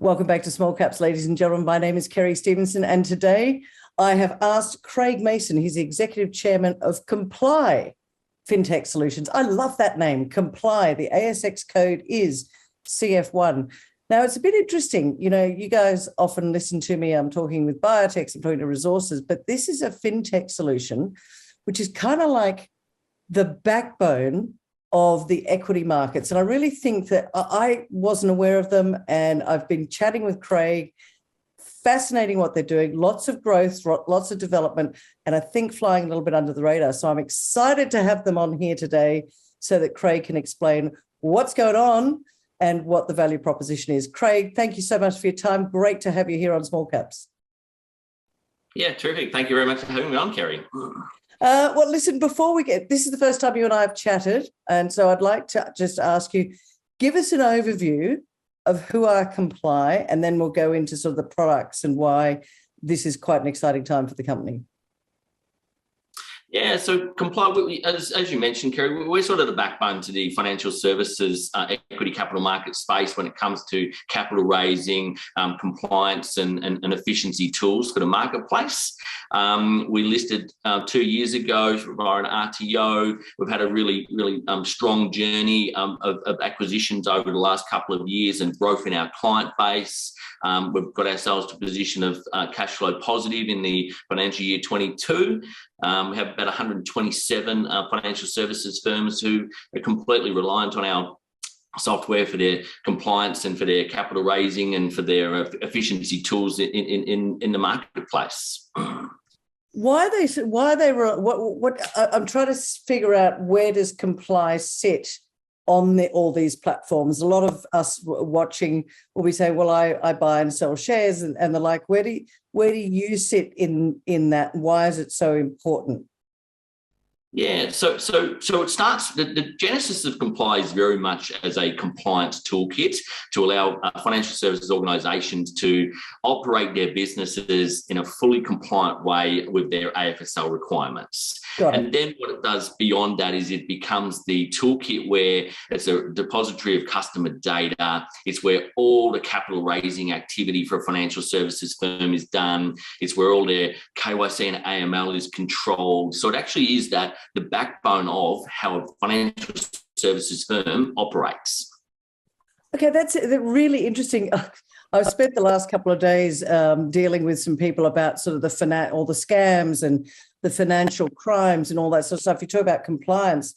Welcome back to Small Caps, ladies and gentlemen. My name is Kerry Stevenson, and today I have asked Craig Mason. He's the Executive Chairman of Complii FinTech Solutions. I love that name, Complii. The ASX code is CF1. Now, it's a bit interesting. You know, you guys often listen to me. I'm talking with biotechs, I'm talking to resources, but this is a FinTech solution, which is kind of like the backbone of the equity markets. And I really think that I wasn't aware of them, and I've been chatting with Craig. Fascinating what they're doing, lots of growth, lots of development, and I think flying a little bit under the radar. So I'm excited to have them on here today so that Craig can explain what's going on and what the value proposition is. Craig, thank you so much for your time. Great to have you here on Small Caps. Yeah, terrific. Thank you very much for having me on, Kerry. Well, listen, before we get, this is the first time you and I have chatted, and so I'd like to just ask you, give us an overview of who are Complii, and then we'll go into sort of the products and why this is quite an exciting time for the company. Yeah, so Complii, as you mentioned, Kerry, we're sort of the backbone to the financial services equity capital market space when it comes to capital raising, compliance and efficiency tools for the marketplace. We listed 2 years ago via an RTO. We've had a really strong journey of acquisitions over the last couple of years and growth in our client base. We've got ourselves to a position of cash flow positive in the financial year 22. We have about 127 financial services firms who are completely reliant on our software for their compliance and for their capital raising and for their efficiency tools in the marketplace. Why are they? I'm trying to figure out, where does Complii sit on all these platforms? A lot of us watching will be saying, well, I buy and sell shares and the like. Where do you sit in that? Why is it so important? Yeah, so it starts, the genesis of Complii is very much as a compliance toolkit to allow financial services organisations to operate their businesses in a fully compliant way with their AFSL requirements. And then what it does beyond that is it becomes the toolkit where it's a depository of customer data. It's where all the capital raising activity for a financial services firm is done. It's where all their KYC and AML is controlled. So it actually is the backbone of how a financial services firm operates. Okay, that's really interesting. I've spent the last couple of days dealing with some people about sort of all the scams and the financial crimes and all that sort of stuff. You talk about compliance.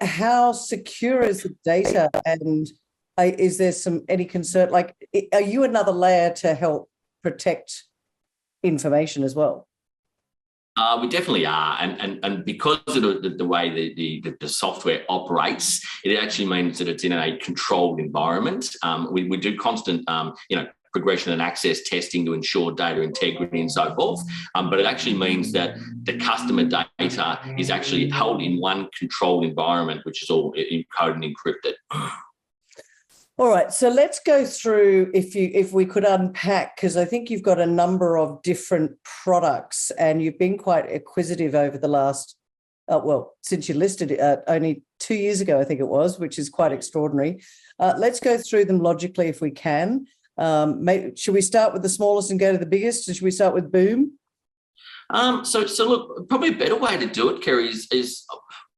How secure is the data, and is there any concern? Like, are you another layer to help protect information as well? We definitely are, and because of the way the software operates, it actually means that it's in a controlled environment. We do constant, progression and access testing to ensure data integrity and so forth. But it actually means that the customer data is actually held in one controlled environment, which is all encoded and encrypted. All right, so let's go through, if we could unpack, because I think you've got a number of different products and you've been quite acquisitive over the last, since you listed it only 2 years ago, I think it was, which is quite extraordinary. Let's go through them logically if we can. Should we start with the smallest and go to the biggest? Or should we start with Boom? So look, probably a better way to do it, Kerry, is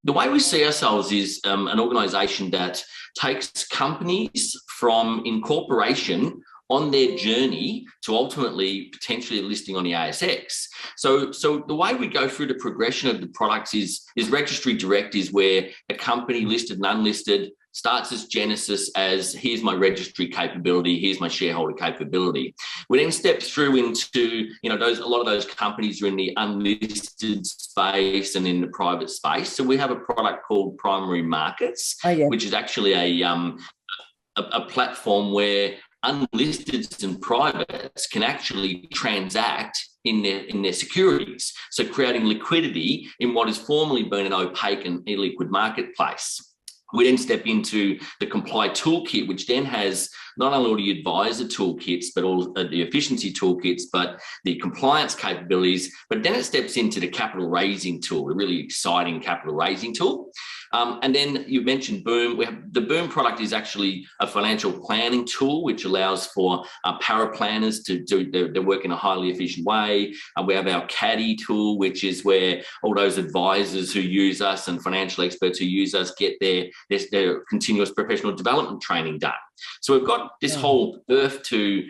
the way we see ourselves is an organisation that takes companies from incorporation on their journey to ultimately potentially listing on the ASX. So the way we go through the progression of the products is Registry Direct is where a company listed and unlisted starts as genesis as, here's my registry capability, here's my shareholder capability. We then step through into, a lot of those companies are in the unlisted space and in the private space. So we have a product called PrimaryMarkets, which is actually a platform where unlisted and privates can actually transact in their securities. So creating liquidity in what has formerly been an opaque and illiquid marketplace. We then step into the Complii toolkit, which then has not only all the advisor toolkits, but all the efficiency toolkits, but the compliance capabilities. But then it steps into the capital raising tool, a really exciting capital raising tool. And then you mentioned Boom. The Boom product is actually a financial planning tool, which allows for paraplanners to do their work in a highly efficient way. We have our Caddy tool, which is where all those advisors who use us and financial experts who use us get their continuous professional development training done. So we've got this whole birth to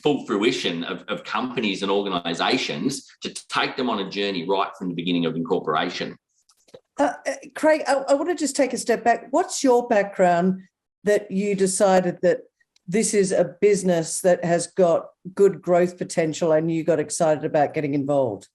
full fruition of companies and organisations to take them on a journey right from the beginning of incorporation. Craig, I want to just take a step back. What's your background that you decided that this is a business that has got good growth potential and you got excited about getting involved?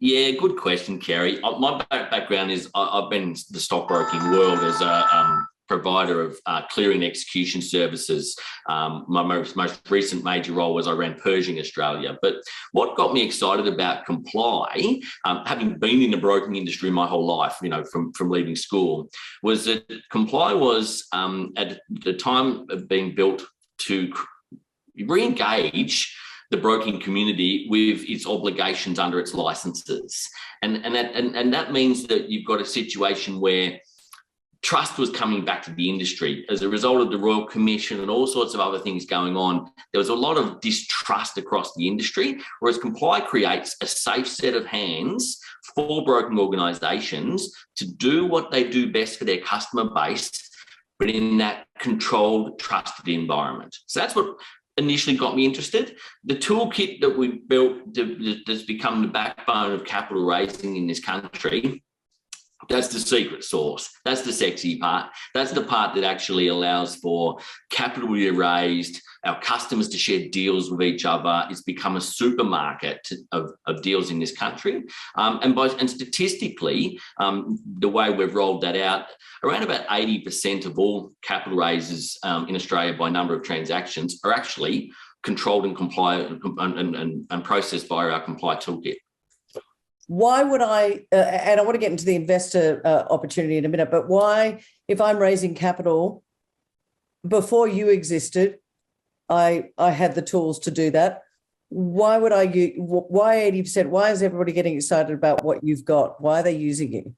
Yeah, good question, Kerry. My background is I've been in the stockbroking world as a provider of clearing execution services. My most recent major role was I ran Pershing Australia. But what got me excited about Complii, having been in the broking industry my whole life, from leaving school, was that Complii was at the time of being built to re-engage the broking community with its obligations under its licenses. And that means that you've got a situation where trust was coming back to the industry as a result of the Royal Commission and all sorts of other things going on. There was a lot of distrust across the industry, whereas Complii creates a safe set of hands for broking organisations to do what they do best for their customer base, but in that controlled, trusted environment. So that's what initially got me interested. The toolkit that we built that's become the backbone of capital raising in this country, that's the secret sauce. That's the sexy part. That's the part that actually allows for capital to be raised, our customers to share deals with each other. It's become a supermarket of deals in this country. And statistically, the way we've rolled that out, around about 80% of all capital raises in Australia by number of transactions are actually controlled and compliant and processed by our Complii toolkit. Why would I, and I want to get into the investor opportunity in a minute, but why, if I'm raising capital, before you existed, I had the tools to do that. Why would I use, why 80%? Why is everybody getting excited about what you've got? Why are they using you?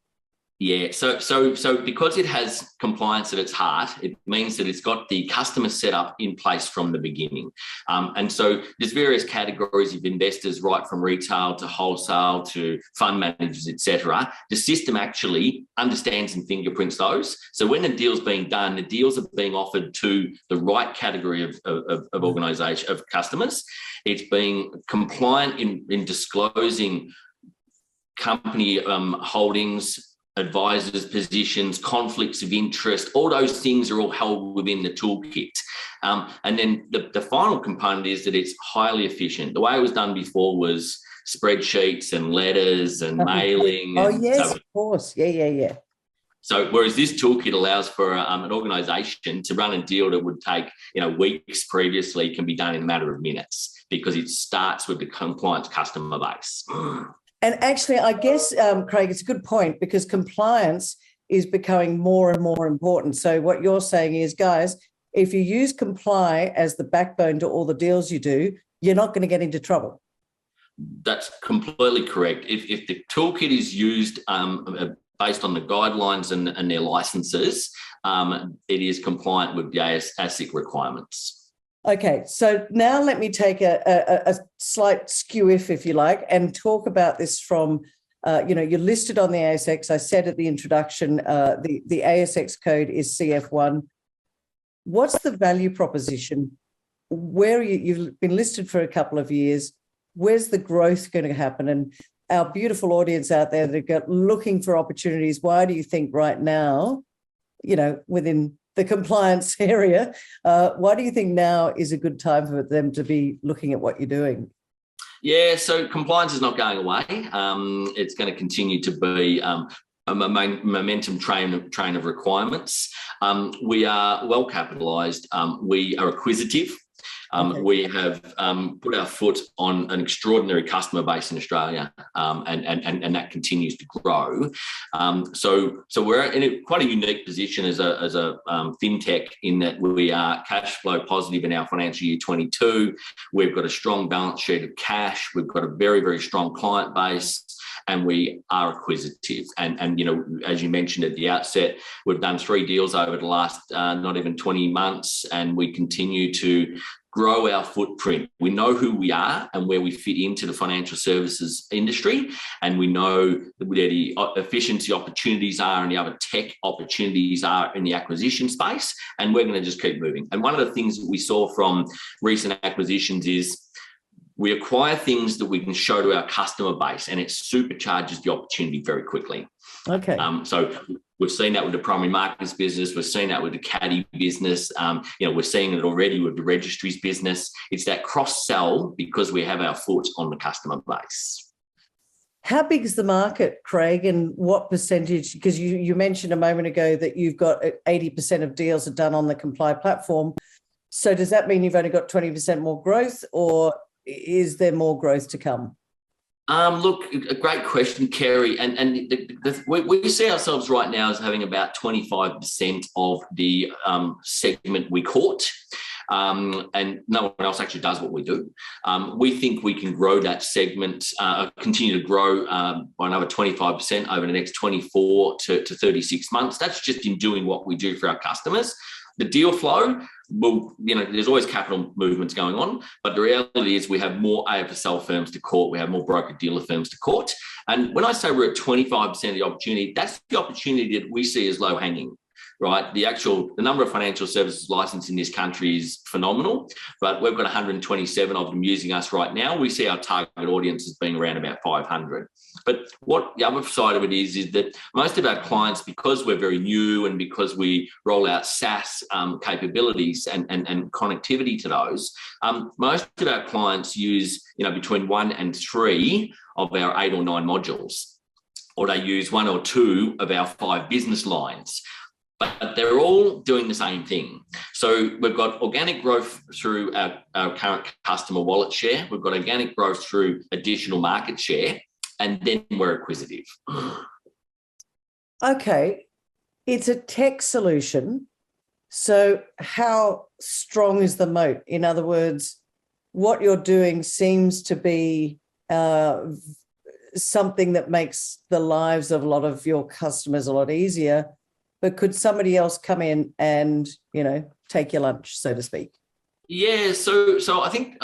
Yeah, so because it has compliance at its heart, it means that it's got the customer setup in place from the beginning. And so there's various categories of investors, right from retail to wholesale to fund managers, etc. The system actually understands and fingerprints those. So when the deal's being done, the deals are being offered to the right category of organisation, of customers. It's being compliant in disclosing company holdings, advisors' positions, conflicts of interest, all those things are all held within the toolkit. And then the final component is that it's highly efficient. The way it was done before was spreadsheets and letters and mailing. Oh, yes, of course. Yeah. So whereas this toolkit allows for an organisation to run a deal that would take weeks previously can be done in a matter of minutes because it starts with the compliance customer base. And actually, I guess, Craig, it's a good point because compliance is becoming more and more important. So what you're saying is, guys, if you use Complii as the backbone to all the deals you do, you're not going to get into trouble. That's completely correct. If the toolkit is used based on the guidelines and their licenses, it is compliant with the ASIC requirements. Okay, so now let me take a slight skew if you like, and talk about this from, you're listed on the ASX. I said at the introduction, the ASX code is CF1. What's the value proposition? Where you've been listed for a couple of years. Where's the growth going to happen? And our beautiful audience out there that are looking for opportunities, why do you think right now, within the compliance area, why do you think now is a good time for them to be looking at what you're doing? Yeah, so compliance is not going away. It's going to continue to be a momentum train of requirements. We are well capitalised. We are acquisitive. We have put our foot on an extraordinary customer base in Australia, and that continues to grow. So we're in quite a unique position as a fintech in that we are cash flow positive in our financial year 22. We've got a strong balance sheet of cash. We've got a very, very strong client base. and we are acquisitive. And you know, as you mentioned at the outset, we've done 3 deals over the last not even 20 months, and we continue to grow our footprint. We know who we are and where we fit into the financial services industry, and we know where the efficiency opportunities are and the other tech opportunities are in the acquisition space, and we're going to just keep moving. And one of the things that we saw from recent acquisitions is we acquire things that we can show to our customer base, and it supercharges the opportunity very quickly. Okay. So we've seen that with the PrimaryMarkets business. We've seen that with the Caddy business. You know, we're seeing it already with the Registries business. It's that cross-sell because we have our foot on the customer base. How big is the market, Craig, and what percentage? Because you mentioned a moment ago that you've got 80% of deals are done on the Complii platform. So does that mean you've only got 20% more growth, or is there more growth to come? Look, a great question, Kerry. And we see ourselves right now as having about 25% of the segment we caught. And no one else actually does what we do. We think we can grow that segment, continue to grow by another 25% over the next 24 to 36 months. That's just in doing what we do for our customers. The deal flow, well, you know, there's always capital movements going on, but the reality is we have more AFSL firms to court, we have more broker-dealer firms to court. And when I say we're at 25% of the opportunity, that's the opportunity that we see as low-hanging, right? The number of financial services licensed in this country is phenomenal, but we've got 127 of them using us right now. We see our target audience as being around about 500. But what the other side of it is that most of our clients, because we're very new and because we roll out SaaS capabilities and connectivity to those, most of our clients use, you know, between 1 and 3 of our 8 or 9 modules, or they use 1 or 2 of our 5 business lines. But they're all doing the same thing. So we've got organic growth through our current customer wallet share. We've got organic growth through additional market share, and then we're acquisitive. Okay. It's a tech solution. So how strong is the moat? In other words, what you're doing seems to be something that makes the lives of a lot of your customers a lot easier. But could somebody else come in and, you know, take your lunch, so to speak? Yeah, so I think,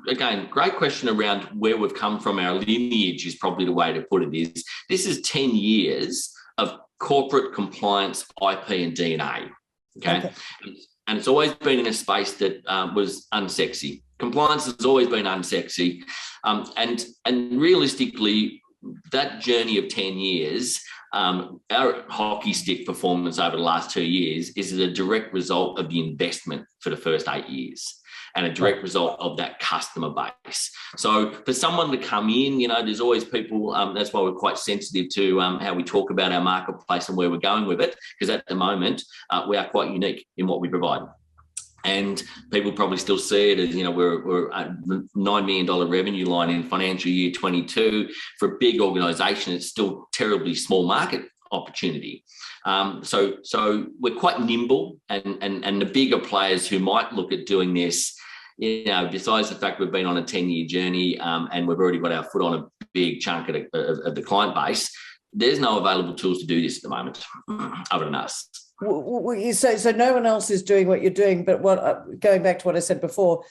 again, great question around where we've come from. Our lineage is probably the way to put it is, this is 10 years of corporate compliance, IP and DNA, okay? And it's always been in a space that was unsexy. Compliance has always been unsexy. And realistically, that journey of 10 years, our hockey stick performance over the last 2 years is a direct result of the investment for the first 8 years and a direct result of that customer base. So for someone to come in, you know, there's always people, that's why we're quite sensitive to how we talk about our marketplace and where we're going with it, because at the moment, we are quite unique in what we provide. And people probably still see it as, you know, we're a $9 million revenue line in financial year 22. For a big organisation, it's still terribly small market opportunity. So we're quite nimble, and the bigger players who might look at doing this, you know, besides the fact we've been on a 10-year journey and we've already got our foot on a big chunk of the client base, there's no available tools to do this at the moment other than us. So no one else is doing what you're doing, but going back to what I said before,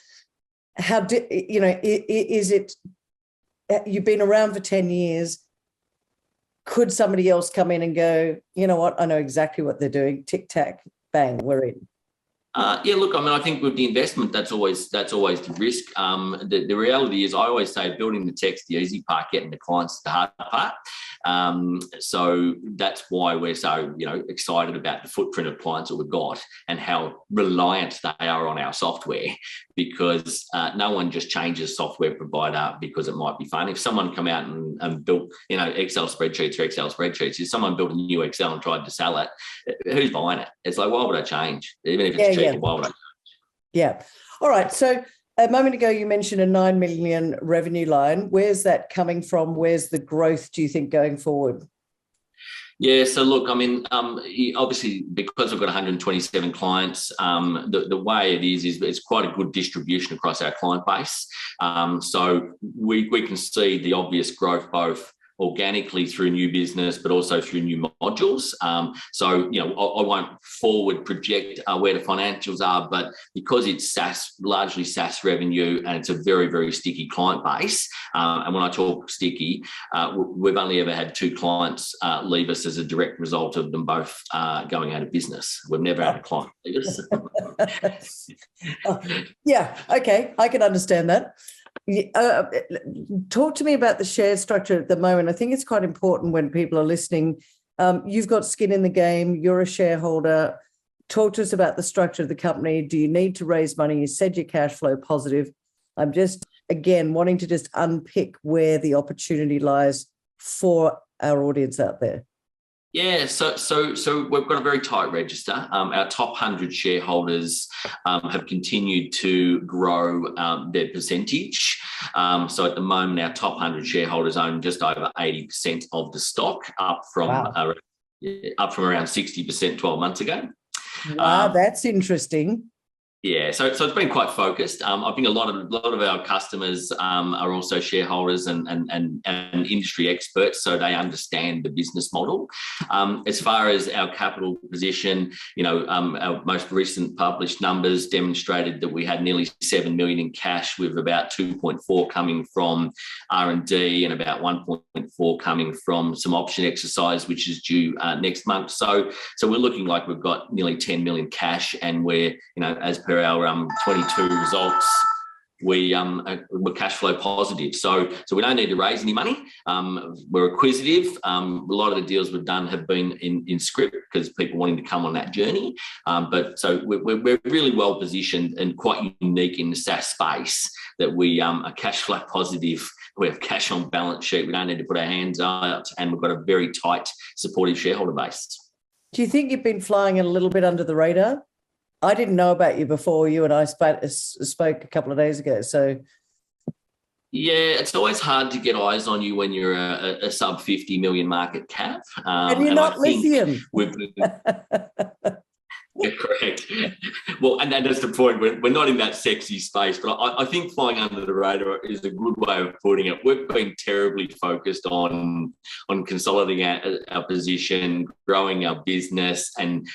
is it, you've been around for 10 years, could somebody else come in and go, you know what, I know exactly what they're doing, tic tac, bang, we're in? Yeah, look, I mean, I think with the investment, that's always the risk. The reality is, I always say building the tech's the easy part, getting the clients the hard part. So that's why we're so, you know, excited about the footprint of clients that we've got and how reliant they are on our software, because no one just changes software provider because it might be fun. If someone come out and built, you know, Excel spreadsheets, if someone built a new Excel and tried to sell it, who's buying it? It's like, why would I change? Even if it's cheap, why would I change? Yeah. All right. So a moment ago, you mentioned a 9 million revenue line. Where's that coming from? Where's the growth, do you think, going forward? Yeah, so look, I mean, obviously, because we've got 127 clients, the way it is it's quite a good distribution across our client base. So we can see the obvious growth both organically through new business, but also through new modules. So, I won't forward project where the financials are, but because it's SaaS, largely SaaS revenue, and it's a very, very sticky client base. And when I talk sticky, we've only ever had 2 clients leave us as a direct result of them both going out of business. We've never had a client leave us. Yeah, okay, I can understand that. Talk to me about the share structure at the moment. I think it's quite important when people are listening. You've got skin in the game. You're a shareholder. Talk to us about the structure of the company. Do you need to raise money? You said you're cash flow positive. I'm just, again, wanting to just unpick where the opportunity lies for our audience out there. Yeah, so we've got a very tight register. Our top 100 shareholders have continued to grow their percentage. So at the moment, our top 100 shareholders own just over 80% of the stock, up from around 60% 12 months ago. Wow, that's interesting. Yeah, so it's been quite focused. I think a lot of our customers are also shareholders and industry experts, so they understand the business model. As far as our capital position, our most recent published numbers demonstrated that we had nearly 7 million in cash, with about 2.4 coming from R&D and about 1.4 coming from some option exercise, which is due next month. So we're looking like we've got nearly 10 million cash, and we're, as per our 22 results, we're cash flow positive. So we don't need to raise any money. We're acquisitive. A lot of the deals we've done have been in script because people wanting to come on that journey. But so we're really well positioned and quite unique in the SaaS space that we are cash flow positive. We have cash on balance sheet. We don't need to put our hands out, and we've got a very tight, supportive shareholder base. Do you think you've been flying a little bit under the radar? I didn't know about you before you and I spoke a couple of days ago. So, yeah, it's always hard to get eyes on you when you're a sub 50 million market cap. And you're not lithium. Yeah, correct. Well, and that's the point. We're not in that sexy space, but I think flying under the radar is a good way of putting it. We've been terribly focused on consolidating our position, growing our business, and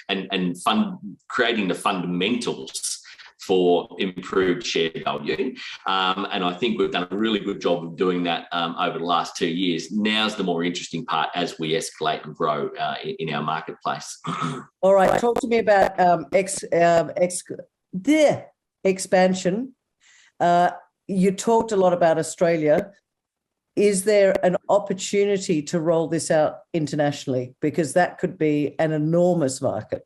creating the fundamentals for improved share value. And I think we've done a really good job of doing that over the last 2 years. Now's the more interesting part as we escalate and grow in our marketplace. All right, talk to me about the expansion. You talked a lot about Australia. Is there an opportunity to roll this out internationally? Because that could be an enormous market.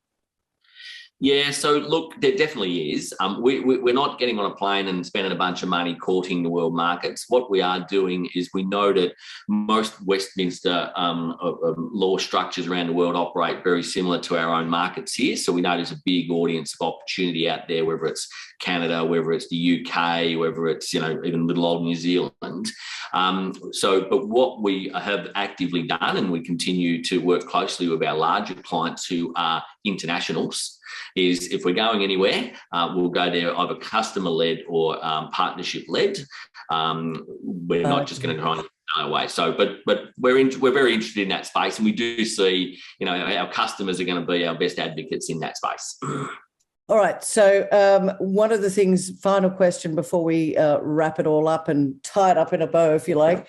Yeah, so look, there definitely is. We're not getting on a plane and spending a bunch of money courting the world markets. What we are doing is we know that most Westminster law structures around the world operate very similar to our own markets here. So we know there's a big audience of opportunity out there, whether it's Canada, whether it's the UK, whether it's, even little old New Zealand. But what we have actively done, and we continue to work closely with our larger clients who are internationals, is if we're going anywhere, we'll go there either customer-led or partnership-led. We're not just going to try and go away. So, but we're very interested in that space, and we do see, our customers are going to be our best advocates in that space. All right. So one of the things, final question before we wrap it all up and tie it up in a bow, if you like,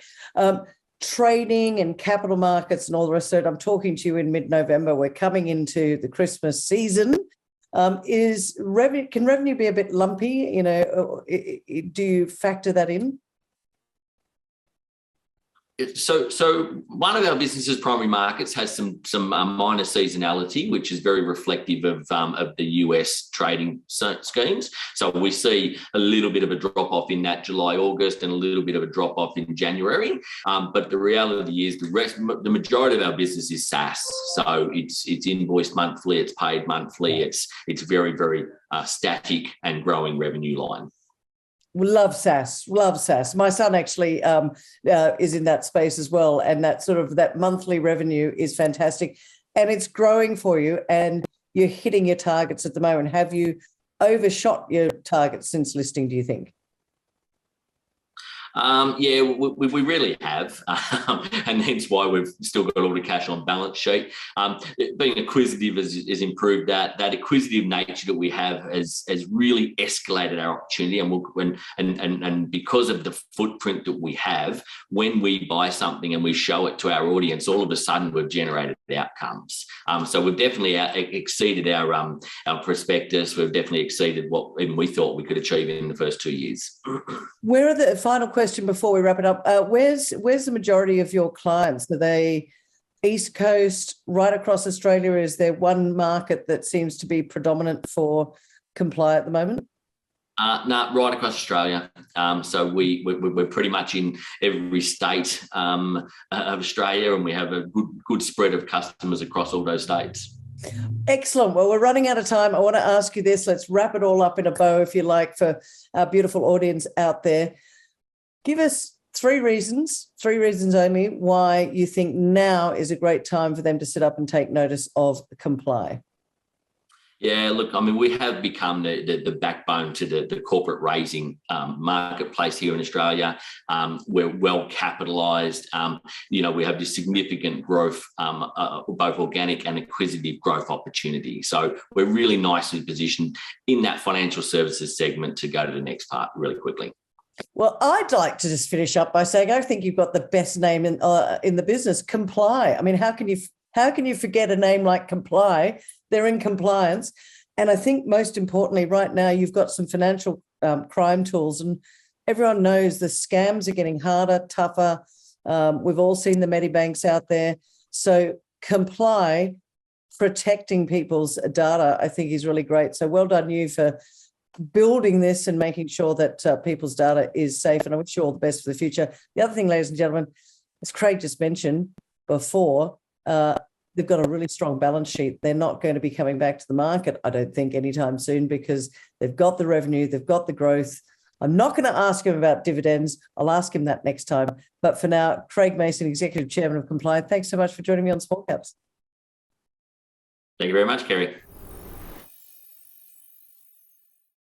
trading and capital markets and all the rest of it. I'm talking to you in mid-November. We're coming into the Christmas season. Can revenue be a bit lumpy? Do you factor that in? So one of our businesses, PrimaryMarkets, has some minor seasonality, which is very reflective of the US trading schemes. So we see a little bit of a drop off in that July, August, and a little bit of a drop off in January. But the reality is the majority of our business is SaaS. So it's invoiced monthly, it's paid monthly, it's very, very static and growing revenue line. Love SaaS. My son actually is in that space as well, and that monthly revenue is fantastic, and it's growing for you, and you're hitting your targets at the moment. Have you overshot your targets since listing, do you think? Yeah, we really have, and hence why we've still got all the cash on balance sheet. Being acquisitive has improved that. That acquisitive nature that we have has really escalated our opportunity, and because of the footprint that we have, when we buy something and we show it to our audience, all of a sudden we've generated outcomes. So we've definitely exceeded our prospectus. We've definitely exceeded what even we thought we could achieve in the first 2 years. Where are the final question before we wrap it up? Where's the majority of your clients? Are they East Coast, right across Australia? Is there one market that seems to be predominant for Complii at the moment? No, right across Australia. So we're pretty much in every state of Australia, and we have a good spread of customers across all those states. Excellent. Well, we're running out of time. I want to ask you this. Let's wrap it all up in a bow, if you like, for our beautiful audience out there. Give us three reasons only, why you think now is a great time for them to sit up and take notice of Complii. Yeah, look, I mean, we have become the backbone to the corporate raising marketplace here in Australia. We're well capitalised. We have this significant growth, both organic and acquisitive growth opportunity. So we're really nicely positioned in that financial services segment to go to the next part really quickly. Well, I'd like to just finish up by saying I think you've got the best name in the business, Complii. I mean, how can you forget a name like Complii? They're in compliance. And I think most importantly, right now, you've got some financial crime tools, and everyone knows the scams are getting harder, tougher. We've all seen the Medibanks out there. So Complii, protecting people's data, I think is really great. So well done you for building this and making sure that people's data is safe. And I wish you all the best for the future. The other thing, ladies and gentlemen, as Craig just mentioned before, they've got a really strong balance sheet. They're not going to be coming back to the market, I don't think, anytime soon, because they've got the revenue, they've got the growth. I'm not going to ask him about dividends. I'll ask him that next time. But for now, Craig Mason, Executive Chairman of Complii, thanks so much for joining me on Small Caps. Thank you very much, Kerry.